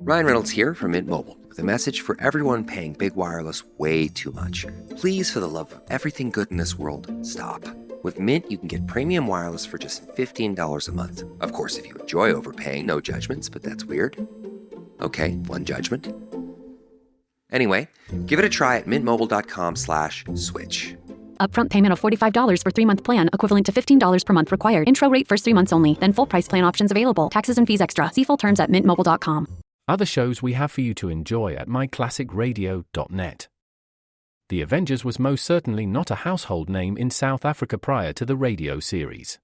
Ryan Reynolds here from Mint Mobile with a message for everyone paying big wireless way too much. Please, for the love of everything good in this world, stop. With Mint, you can get premium wireless for just $15 a month. Of course, if you enjoy overpaying, no judgments, but that's weird. Okay, one judgment. Anyway, give it a try at mintmobile.com/switch. Upfront payment of $45 for 3-month plan, equivalent to $15 per month required. Intro rate first 3 months only, then full price plan options available. Taxes and fees extra. See full terms at mintmobile.com. Other shows we have for you to enjoy at myclassicradio.net. The Avengers was most certainly not a household name in South Africa prior to the radio series.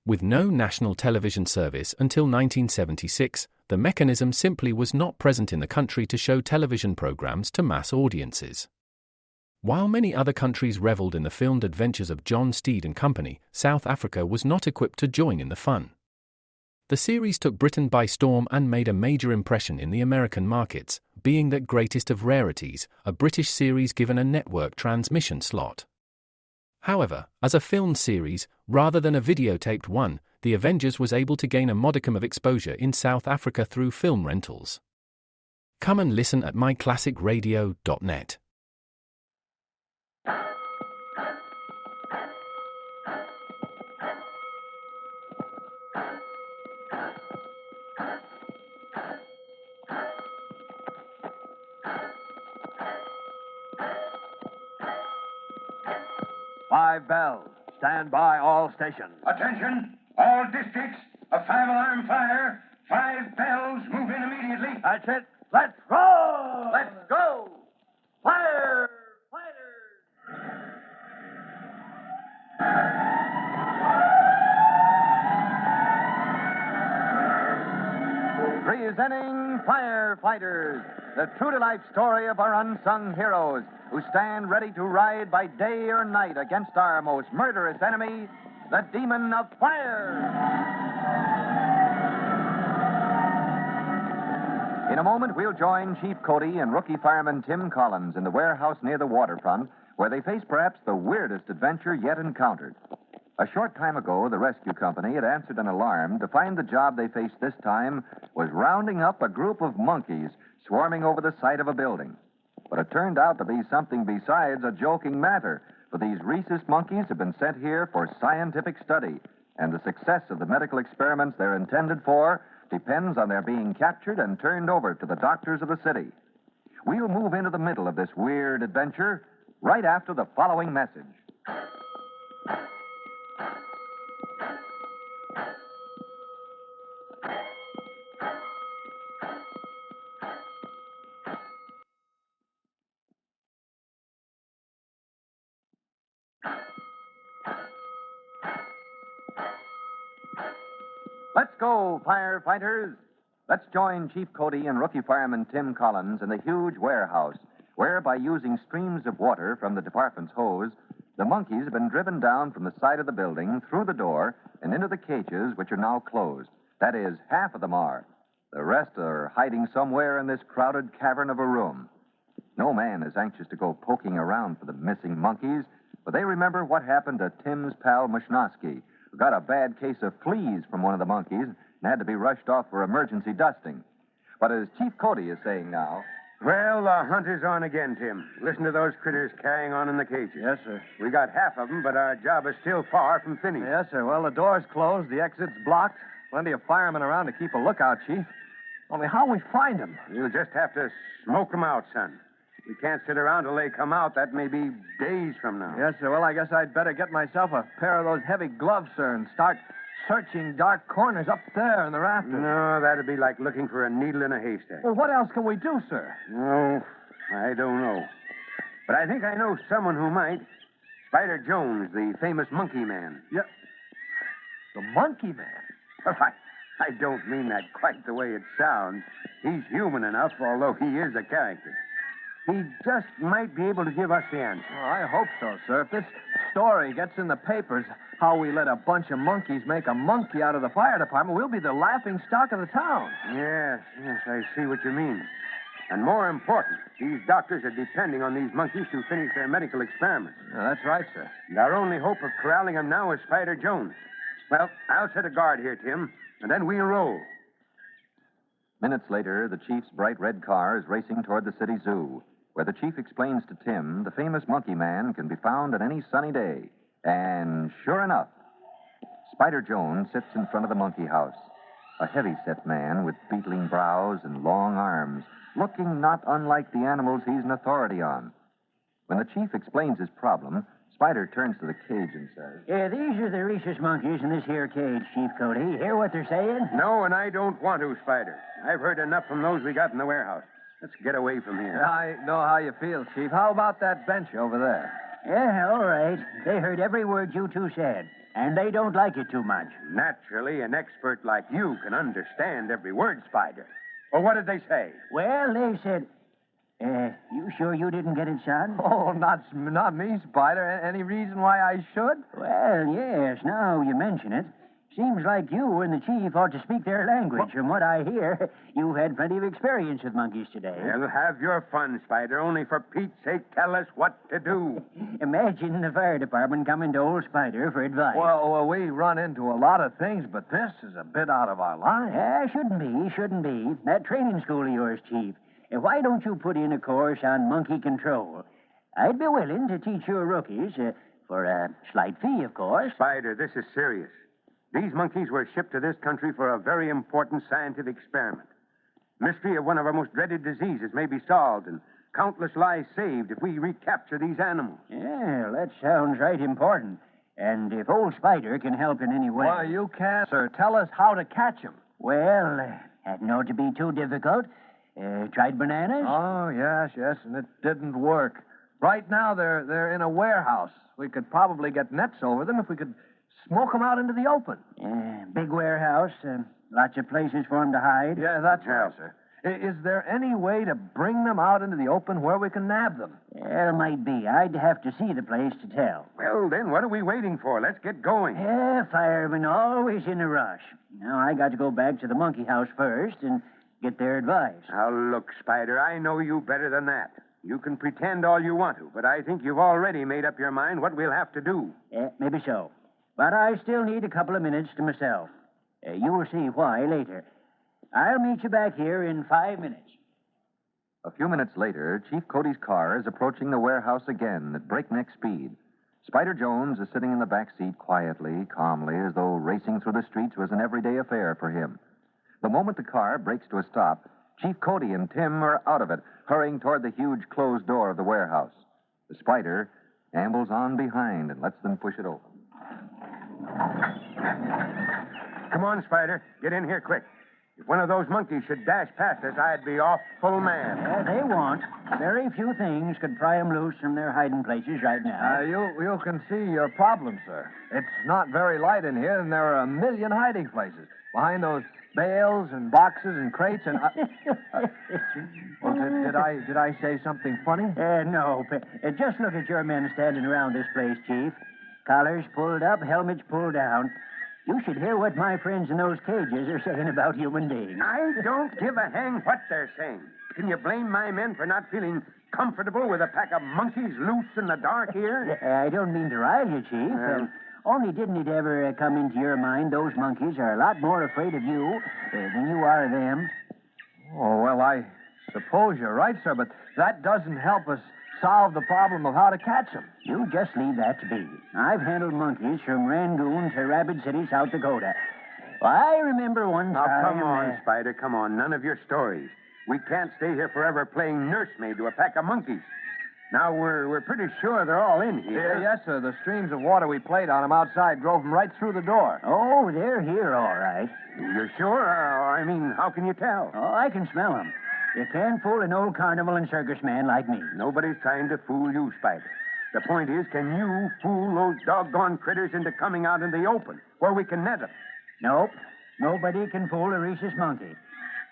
With no national television service until 1976, the mechanism simply was not present in the country to show television programs to mass audiences. While many other countries reveled in the filmed adventures of John Steed and company, South Africa was not equipped to join in the fun. The series took Britain by storm and made a major impression in the American markets, being that greatest of rarities, a British series given a network transmission slot. However, as a filmed series, rather than a videotaped one, The Avengers was able to gain a modicum of exposure in South Africa through film rentals. Come and listen at myclassicradio.net. Five bells. Stand by all stations. Attention, all districts. A 5-alarm fire. 5 bells. Move in immediately. That's it. Let's roll. Let's go. Firefighters. Presenting Firefighters, the true-to-life story of our unsung heroes who stand ready to ride by day or night against our most murderous enemy, the demon of fire. In a moment, we'll join Chief Cody and rookie fireman Tim Collins in the warehouse near the waterfront, where they face perhaps the weirdest adventure yet encountered. A short time ago, the rescue company had answered an alarm to find the job they faced this time was rounding up a group of monkeys swarming over the site of a building. But it turned out to be something besides a joking matter, for these rhesus monkeys have been sent here for scientific study, and the success of the medical experiments they're intended for depends on their being captured and turned over to the doctors of the city. We'll move into the middle of this weird adventure right after the following message. Let's go, firefighters. Let's join Chief Cody and rookie fireman Tim Collins in the huge warehouse, where by using streams of water from the department's hose, the monkeys have been driven down from the side of the building, through the door, and into the cages, which are now closed. That is, half of them are. The rest are hiding somewhere in this crowded cavern of a room. No man is anxious to go poking around for the missing monkeys, but they remember what happened to Tim's pal Mushnosky, who got a bad case of fleas from one of the monkeys and had to be rushed off for emergency dusting. But as Chief Cody is saying now... Well, the hunt is on again, Tim. Listen to those critters carrying on in the cages. Yes, sir. We got half of them, but our job is still far from finished. Yes, sir. Well, the door's closed, the exit's blocked. Plenty of firemen around to keep a lookout, Chief. Only how we find them? You'll just have to smoke them out, son. We can't sit around till they come out. That may be days from now. Yes, sir. Well, I guess I'd better get myself a pair of those heavy gloves, sir, and start searching dark corners up there in the rafters. No, that'd be like looking for a needle in a haystack. Well, what else can we do, sir? No, I don't know. But I think I know someone who might. Spider Jones, the famous monkey man. Yeah. The monkey man? Well, I don't mean that quite the way it sounds. He's human enough, although he is a character. He just might be able to give us the answer. Well, I hope so, sir. If this story gets in the papers, how we let a bunch of monkeys make a monkey out of the fire department, we'll be the laughing stock of the town. Yes, I see what you mean. And more important, these doctors are depending on these monkeys to finish their medical experiments. Yeah, that's right, sir. And our only hope of corralling them now is Spider Jones. Well, I'll set a guard here, Tim, and then we'll roll. Minutes later, the chief's bright red car is racing toward the city zoo, where the chief explains to Tim the famous monkey man can be found on any sunny day. And sure enough, Spider Jones sits in front of the monkey house, a heavy-set man with beetling brows and long arms, looking not unlike the animals he's an authority on. When the chief explains his problem, Spider turns to the cage and says, These are the rhesus monkeys in this here cage, Chief Cody. Hear what they're saying? No, and I don't want to, Spider. I've heard enough from those we got in the warehouse. Let's get away from here. I know how you feel, Chief. How about that bench over there? Yeah, all right. They heard every word you two said, and they don't like it too much. Naturally, an expert like you can understand every word, Spider. Well, what did they say? Well, they said, you sure you didn't get it, son? Oh, not me, Spider. Any reason why I should? Well, yes, now you mention it. Seems like you and the chief ought to speak their language. From what I hear, you've had plenty of experience with monkeys today. Well, have your fun, Spider. Only for Pete's sake, tell us what to do. Imagine the fire department coming to old Spider for advice. Well, we run into a lot of things, but this is a bit out of our line. Shouldn't be. That training school of yours, Chief. Why don't you put in a course on monkey control? I'd be willing to teach your rookies, for a slight fee, of course. Spider, this is serious. These monkeys were shipped to this country for a very important scientific experiment. Mystery of one of our most dreaded diseases may be solved, and countless lives saved if we recapture these animals. Yeah, that sounds right important. And if old Spider can help in any way... Well, you can, sir. Tell us how to catch them. Well, that ought to be too difficult. Tried bananas? Oh, yes, and it didn't work. Right now, they're in a warehouse. We could probably get nets over them if we could smoke them out into the open. Big warehouse, lots of places for them to hide. Yeah, that's right, sir. Is there any way to bring them out into the open where we can nab them? There might be. I'd have to see the place to tell. Well, then, what are we waiting for? Let's get going. Yeah, firemen always in a rush. Now, I got to go back to the monkey house first and get their advice. Now, look, Spider, I know you better than that. You can pretend all you want to, but I think you've already made up your mind what we'll have to do. Maybe so. But I still need a couple of minutes to myself. You will see why later. I'll meet you back here in 5 minutes. A few minutes later, Chief Cody's car is approaching the warehouse again at breakneck speed. Spider Jones is sitting in the back seat quietly, calmly, as though racing through the streets was an everyday affair for him. The moment the car brakes to a stop, Chief Cody and Tim are out of it, hurrying toward the huge closed door of the warehouse. The Spider ambles on behind and lets them push it open. Come on, Spider. Get in here quick. If one of those monkeys should dash past us, I'd be awful mad. They won't. Very few things could pry them loose from their hiding places right now. You can see your problem, sir. It's not very light in here, and there are a million hiding places. Behind those bales and boxes and crates and... Well, did I say something funny? No. Just look at your men standing around this place, Chief. Collars pulled up, helmets pulled down. You should hear what my friends in those cages are saying about human beings. I don't give a hang what they're saying. Can you blame my men for not feeling comfortable with a pack of monkeys loose in the dark here? I don't mean to rile you, Chief. Only didn't it ever come into your mind those monkeys are a lot more afraid of you than you are of them? Oh, well, I suppose you're right, sir, but that doesn't help us solve the problem of how to catch them. You just leave that to me. I've handled monkeys from Rangoon to Rapid City, South Dakota. Well, I remember one Now, time... come on, Spider, come on. None of your stories. We can't stay here forever playing nursemaid to a pack of monkeys. Now, we're pretty sure they're all in here. Yes, sir. The streams of water we played on them outside drove them right through the door. Oh, they're here, all right. You're sure? I mean, how can you tell? Oh, I can smell them. You can't fool an old carnival and circus man like me. Nobody's trying to fool you, Spider. The point is, can you fool those doggone critters into coming out in the open, where we can net them? Nope. Nobody can fool a rhesus monkey.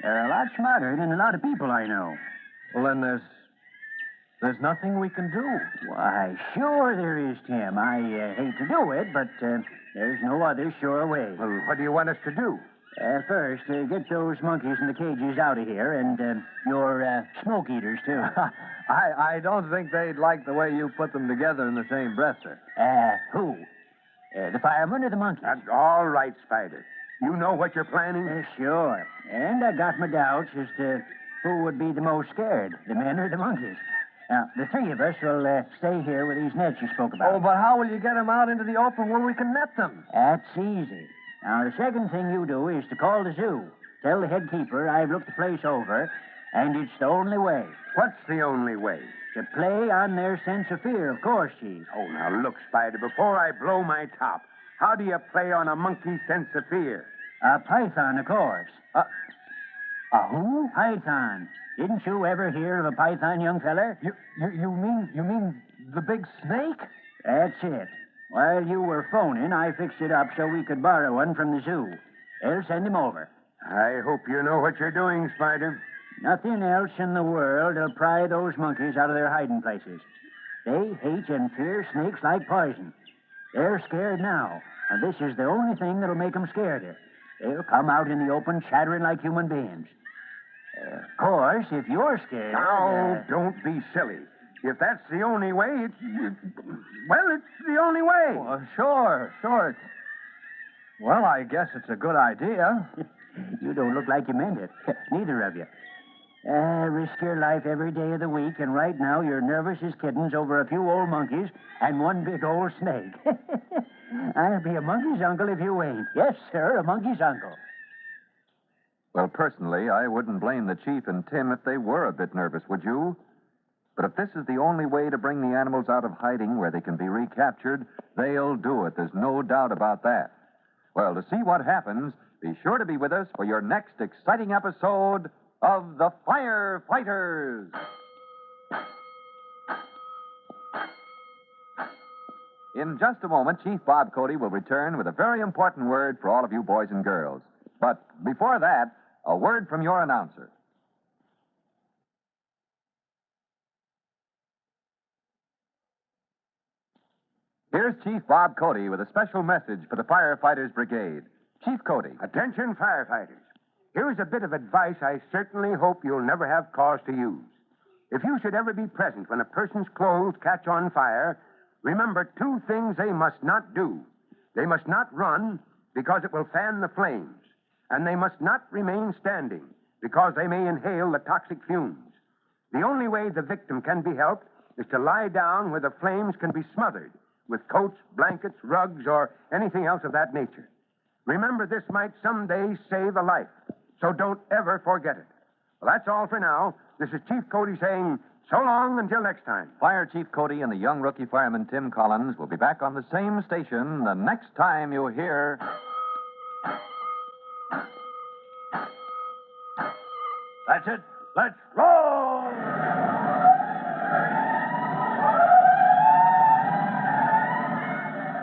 They're a lot smarter than a lot of people I know. Well, then there's nothing we can do. Why, sure there is, Tim. I hate to do it, but there's no other sure way. Well, what do you want us to do? First, get those monkeys in the cages out of here, and your smoke eaters, too. I don't think they'd like the way you put them together in the same breath, sir. Who? The fireman or the monkeys? All right, Spider. You know what you're planning? Sure. And I got my doubts as to who would be the most scared, the men or the monkeys. Now, the three of us will stay here with these nets you spoke about. Oh, but how will you get them out into the open where we can net them? That's easy. Now, the second thing you do is to call the zoo. Tell the head keeper I've looked the place over, and it's the only way. What's the only way? To play on their sense of fear, of course, Chief. Oh, now look, Spider, before I blow my top, how do you play on a monkey's sense of fear? A python, of course. A who? Python. Didn't you ever hear of a python, young feller? You mean the big snake? That's it. While you were phoning, I fixed it up so we could borrow one from the zoo. They'll send him over. I hope you know what you're doing, Spider. Nothing else in the world will pry those monkeys out of their hiding places. They hate and fear snakes like poison. They're scared now, and this is the only thing that'll make them scareder. They'll come out in the open chattering like human beings. Of course, if you're scared... Now, don't be silly. If that's the only way, it's the only way. Well, sure. Well, I guess it's a good idea. You don't look like you meant it. Neither of you. Risk your life every day of the week, and right now you're nervous as kittens over a few old monkeys and one big old snake. I'll be a monkey's uncle if you ain't. Yes, sir, a monkey's uncle. Well, personally, I wouldn't blame the Chief and Tim if they were a bit nervous, would you? But if this is the only way to bring the animals out of hiding where they can be recaptured, they'll do it. There's no doubt about that. Well, to see what happens, be sure to be with us for your next exciting episode of The Firefighters. In just a moment, Chief Bob Cody will return with a very important word for all of you boys and girls. But before that, a word from your announcer. Here's Chief Bob Cody with a special message for the Firefighters Brigade. Chief Cody. Attention, firefighters. Here's a bit of advice I certainly hope you'll never have cause to use. If you should ever be present when a person's clothes catch on fire, remember two things they must not do. They must not run because it will fan the flames, and they must not remain standing because they may inhale the toxic fumes. The only way the victim can be helped is to lie down where the flames can be smothered with coats, blankets, rugs, or anything else of that nature. Remember, this might someday save a life, so don't ever forget it. Well, that's all for now. This is Chief Cody saying so long until next time. Fire Chief Cody and the young rookie fireman Tim Collins will be back on the same station the next time you hear... That's it. Let's roll!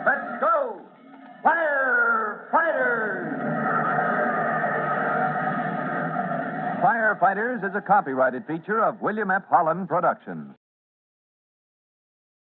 Let's go! Firefighters! Firefighters is a copyrighted feature of William F. Holland Productions.